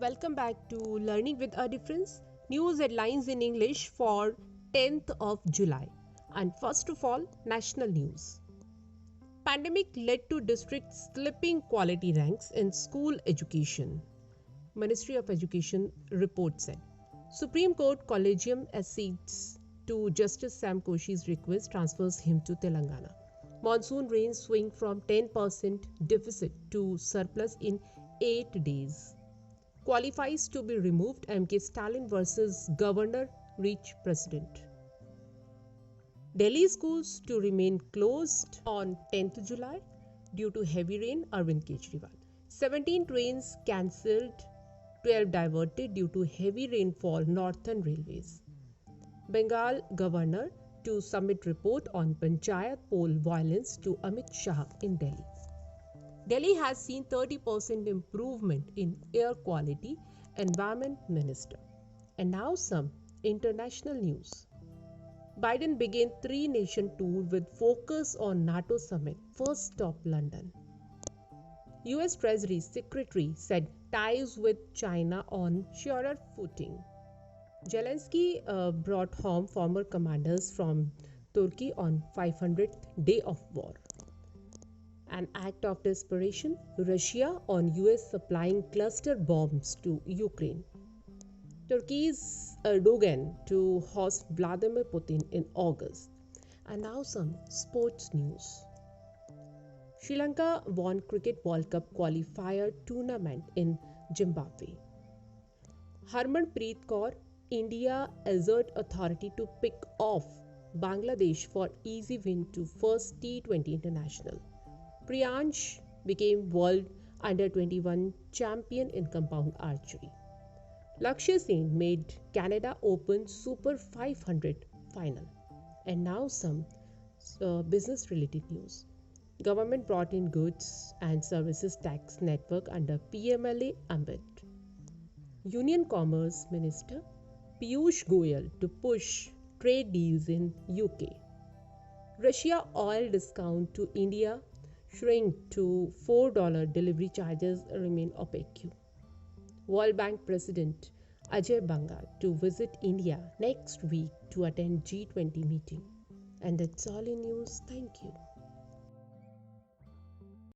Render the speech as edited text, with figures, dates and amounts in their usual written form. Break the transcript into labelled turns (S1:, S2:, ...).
S1: Welcome back to Learning with a Difference. News headlines in English for 10th of July. And first of all, national news. Pandemic led to districts slipping quality ranks in school education. Ministry of Education report said. Supreme Court Collegium accedes to Justice Sam Koshy's request, transfers him to Telangana. Monsoon rains swing from 10% deficit to surplus in 8 days. Qualifies to be removed, MK Stalin versus Governor reach President. Delhi schools to remain closed on 10th July due to heavy rain, Arvind Kejriwal. 17 trains cancelled, 12 diverted due to heavy rainfall, Northern Railways. Bengal Governor to submit report on Panchayat poll violence to Amit Shah in Delhi. Delhi has seen 30% improvement in air quality, Environment Minister. And now some international news. Biden began three-nation tour with focus on NATO summit, first stop London. US Treasury Secretary said ties with China on surer footing. Zelensky brought home former commanders from Turkey on 500th day of war. An act of desperation, Russia on US supplying cluster bombs to Ukraine. Turkey's Erdogan to host Vladimir Putin in August. And now some sports news. Sri Lanka won Cricket World Cup qualifier tournament in Zimbabwe. Harmanpreet Kaur, India assert authority to pick off Bangladesh for easy win to first T20 international. Priyansh became world under-21 champion in compound archery. Lakshya Sen made Canada Open Super 500 final. And now some business-related news. Government brought in goods and services tax network under PMLA ambit. Union Commerce Minister Piyush Goyal to push trade deals in UK. Russia oil discount to India shrink to $4 delivery charges remain opaque. World Bank President Ajay Banga to visit India next week to attend G20 meeting. And that's all in news. Thank you.